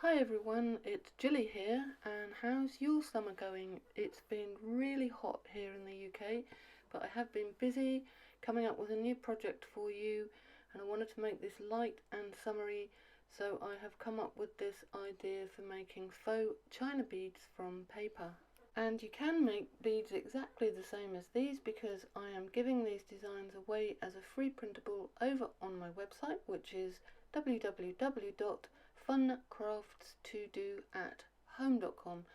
Hi everyone, it's Jilly here, and how's your summer going? It's been really hot here in the UK, but I have been busy coming up with a new project for you, and I wanted to make this light and summery, so I have come up with this idea for making faux china beads from paper. And you can make beads exactly the same as these because I am giving these designs away as a free printable over on my website, which is www.funcraftstodo@home.com.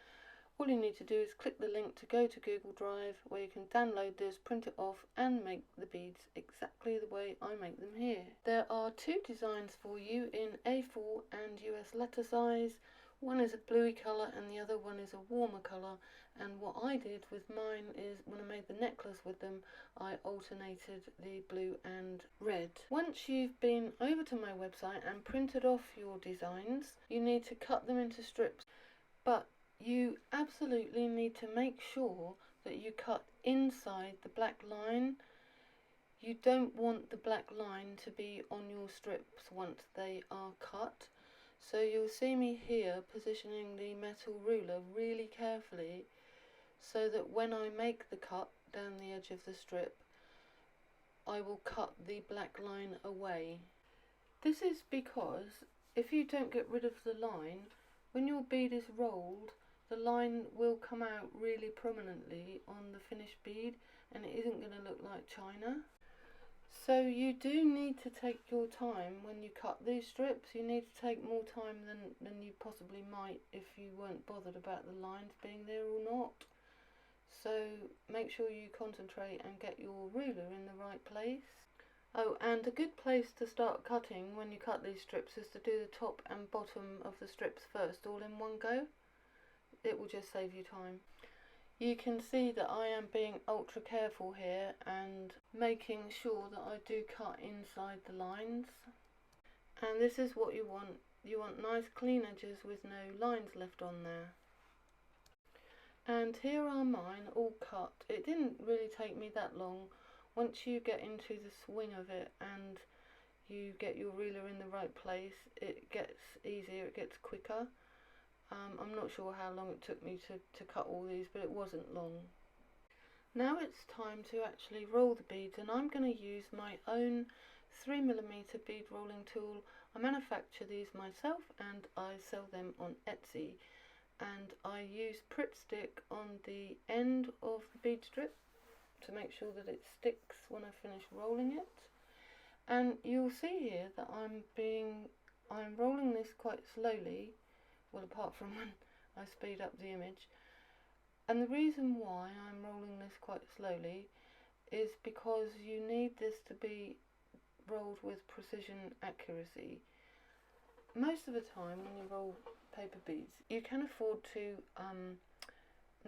All you need to do is click the link to go to Google Drive, where you can download this, print it off and make the beads exactly the way I make them here. There are two designs for you in A4 and US letter size. One is a bluey colour and the other one is a warmer colour, and what I did with mine is when I made the necklace with them I alternated the blue and red. Once you've been over to my website and printed off your designs, you need to cut them into strips, but you absolutely need to make sure that you cut inside the black line. You don't want the black line to be on your strips once they are cut. So you'll see me here positioning the metal ruler really carefully so that when I make the cut down the edge of the strip, I will cut the black line away. This is because if you don't get rid of the line, when your bead is rolled, the line will come out really prominently on the finished bead and it isn't going to look like china. So you do need to take your time when you cut these strips. You need to take more time than you possibly might if you weren't bothered about the lines being there or not. So make sure you concentrate and get your ruler in the right place. Oh, and a good place to start cutting when you cut these strips is to do the top and bottom of the strips first, all in one go. It will just save you time. You can see that I am being ultra careful here and making sure that I do cut inside the lines. And this is what you want. You want nice clean edges with no lines left on there. And here are mine all cut. It didn't really take me that long. Once you get into the swing of it and you get your ruler in the right place, it gets easier, it gets quicker. I'm not sure how long it took me to cut all these, but it wasn't long. Now it's time to actually roll the beads, and I'm going to use my own 3mm bead rolling tool. I manufacture these myself and I sell them on Etsy, and I use Pritt stick on the end of the bead strip to make sure that it sticks when I finish rolling it. And you'll see here that I'm rolling this quite slowly. Well, apart from when I speed up the image. And the reason why I'm rolling this quite slowly is because you need this to be rolled with precision accuracy. Most of the time when you roll paper beads, you can afford to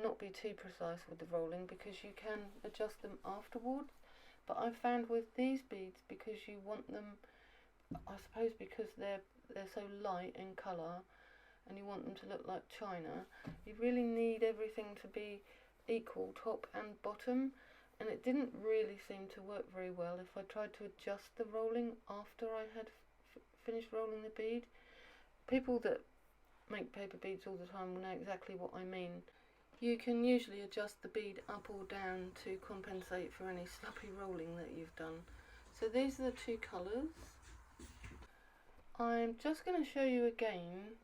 not be too precise with the rolling because you can adjust them afterwards. But I've found with these beads, because you want them, I suppose because they're so light in colour, and you want them to look like china, you really need everything to be equal, top and bottom, and it didn't really seem to work very well if I tried to adjust the rolling after I had finished rolling the bead. People that make paper beads all the time will know exactly what I mean. You can usually adjust the bead up or down to compensate for any sloppy rolling that you've done. So these are the two colours. I'm just going to show you again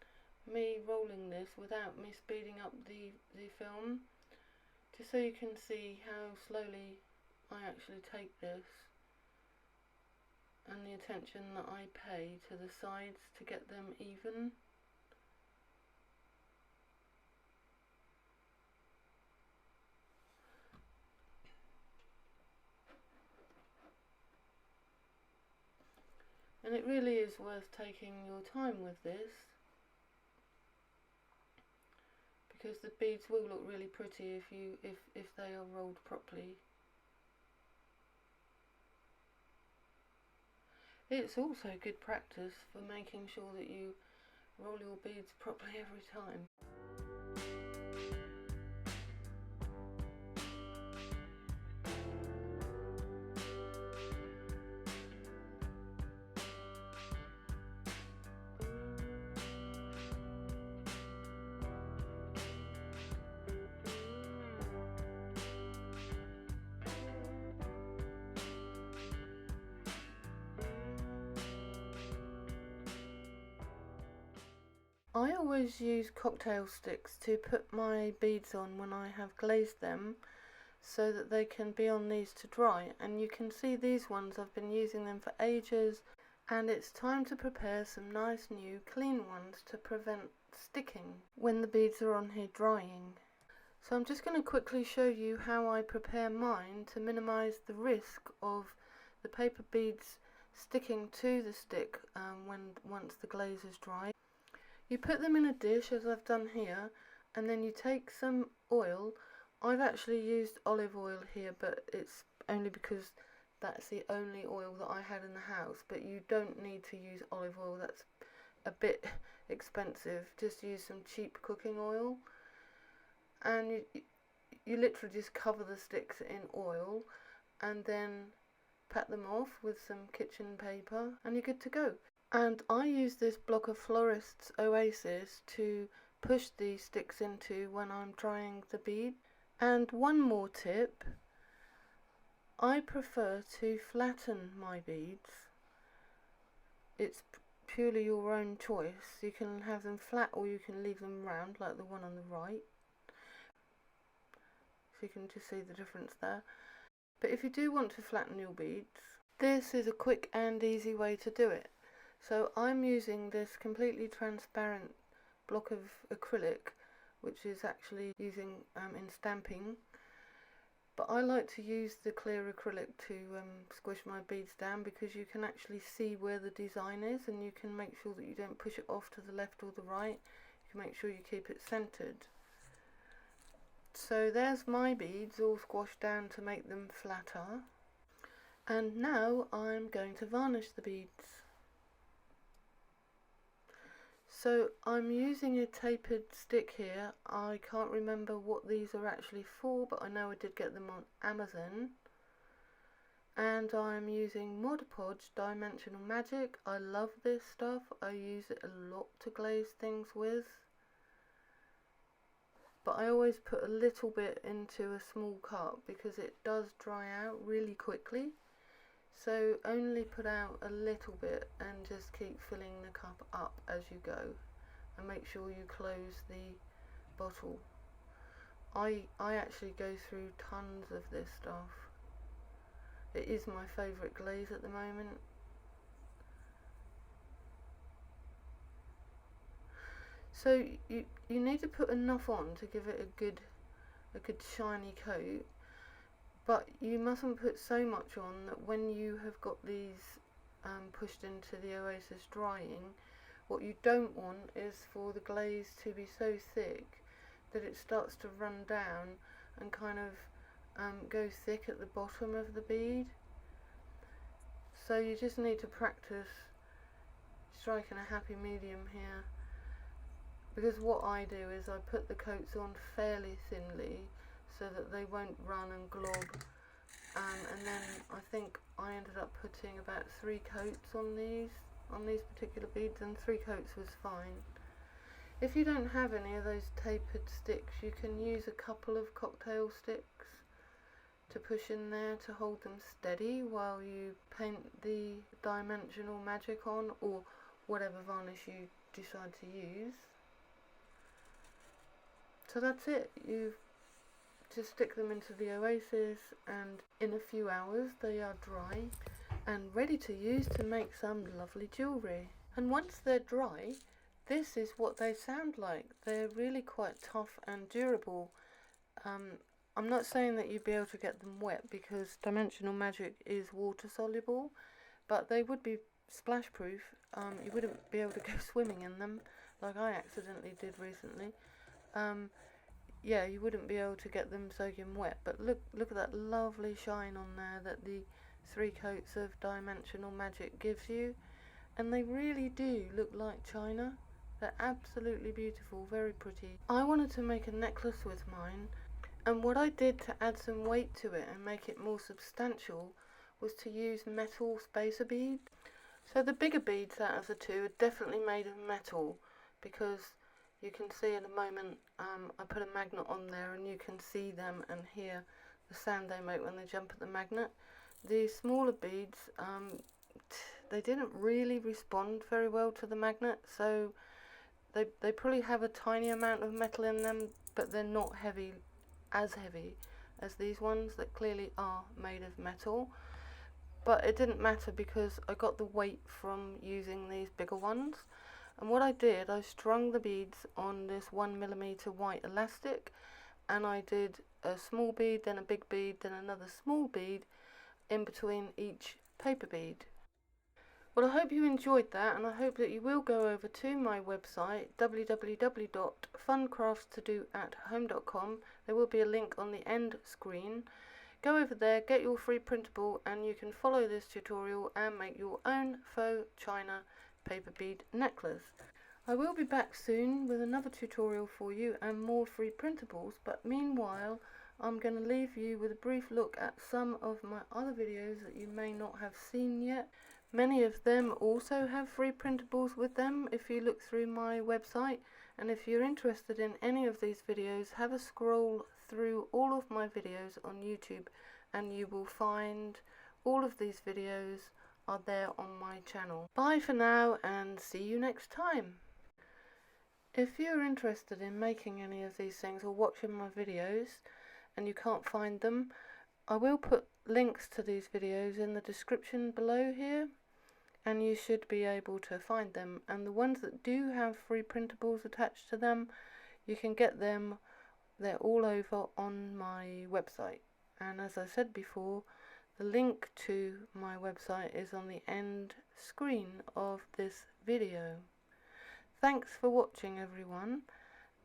me rolling this without me speeding up the film, just so you can see how slowly I actually take this and the attention that I pay to the sides to get them even. And it really is worth taking your time with this, because the beads will look really pretty if they are rolled properly. It's also good practice for making sure that you roll your beads properly every time. I always use cocktail sticks to put my beads on when I have glazed them, so that they can be on these to dry. And you can see these ones, I've been using them for ages, and it's time to prepare some nice new clean ones to prevent sticking when the beads are on here drying. So I'm just going to quickly show you how I prepare mine to minimise the risk of the paper beads sticking to the stick once the glaze is dry. You put them in a dish, as I've done here, and then you take some oil. I've actually used olive oil here, but it's only because that's the only oil that I had in the house. But you don't need to use olive oil, that's a bit expensive. Just use some cheap cooking oil, and you literally just cover the sticks in oil and then pat them off with some kitchen paper and you're good to go. And I use this block of Florist's Oasis to push these sticks into when I'm drying the bead. And one more tip, I prefer to flatten my beads. It's purely your own choice. You can have them flat or you can leave them round like the one on the right. So you can just see the difference there. But if you do want to flatten your beads, this is a quick and easy way to do it. So I'm using this completely transparent block of acrylic, which is actually using in stamping. But I like to use the clear acrylic to squish my beads down, because you can actually see where the design is and you can make sure that you don't push it off to the left or the right. You can make sure you keep it centered. So there's my beads all squashed down to make them flatter. And now I'm going to varnish the beads. So I'm using a tapered stick here. I can't remember what these are actually for, but I know I did get them on Amazon. And I'm using Mod Podge Dimensional Magic. I love this stuff. I use it a lot to glaze things with. But I always put a little bit into a small cup because it does dry out really quickly. So only put out a little bit and just keep filling the cup up as you go, and make sure you close the bottle. I actually go through tons of this stuff. It is my favourite glaze at the moment. So you need to put enough on to give it a good shiny coat, but you mustn't put so much on that when you have got these pushed into the Oasis drying, what you don't want is for the glaze to be so thick that it starts to run down and kind of go thick at the bottom of the bead. So you just need to practice striking a happy medium here, because what I do is I put the coats on fairly thinly so that they won't run and glob, and then I think I ended up putting about 3 coats on these particular beads, and 3 coats was fine. If you don't have any of those tapered sticks, you can use a couple of cocktail sticks to push in there to hold them steady while you paint the dimensional magic on, or whatever varnish you decide to use. So that's it. You just stick them into the Oasis, and in a few hours they are dry and ready to use to make some lovely jewellery. And once they're dry, this is what they sound like. They're really quite tough and durable. I'm not saying that you'd be able to get them wet, because Dimensional Magic is water soluble, but they would be splash proof. You wouldn't be able to go swimming in them like I accidentally did recently. Yeah, you wouldn't be able to get them soaking wet, but look at that lovely shine on there that the 3 coats of Dimensional Magic gives you, and they really do look like china. They're absolutely beautiful, very pretty. I wanted to make a necklace with mine, and what I did to add some weight to it and make it more substantial was to use metal spacer beads. So the bigger beads out of the two are definitely made of metal, because you can see in a moment I put a magnet on there and you can see them and hear the sound they make when they jump at the magnet. The smaller beads, they didn't really respond very well to the magnet, so They probably have a tiny amount of metal in them, but they're not heavy, as heavy as these ones that clearly are made of metal. But it didn't matter because I got the weight from using these bigger ones. And what I did, I strung the beads on this 1mm white elastic, and I did a small bead, then a big bead, then another small bead in between each paper bead. Well, I hope you enjoyed that, and I hope that you will go over to my website www.funcraftstodoathome.com. There will be a link on the end screen. Go over there, get your free printable, and you can follow this tutorial and make your own faux china paper bead necklace. I will be back soon with another tutorial for you and more free printables, but meanwhile I'm going to leave you with a brief look at some of my other videos that you may not have seen yet. Many of them also have free printables with them if you look through my website, and if you're interested in any of these videos, have a scroll through all of my videos on YouTube and you will find all of these videos are there on my channel. Bye for now and see you next time. If you're interested in making any of these things or watching my videos and you can't find them, I will put links to these videos in the description below here, and you should be able to find them. And the ones that do have free printables attached to them, you can get them. They're all over on my website, and as I said before, the link to my website is on the end screen of this video. Thanks for watching everyone,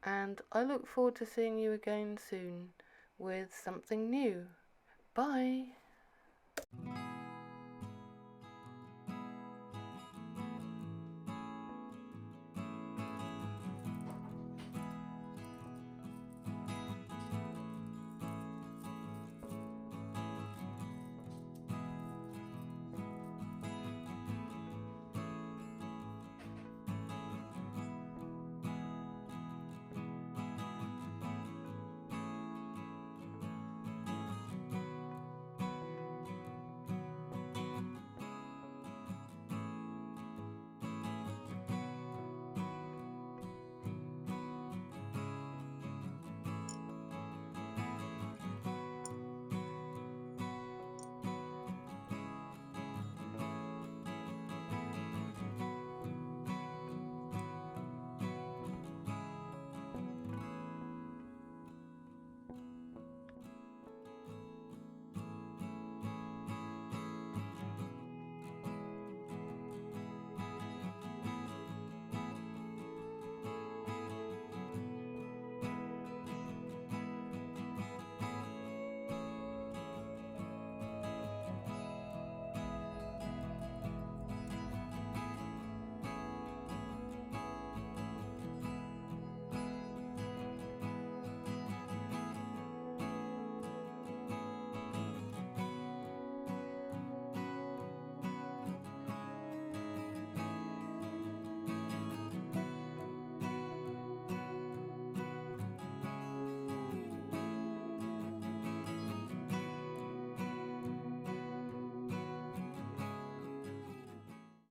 and I look forward to seeing you again soon with something new. Bye!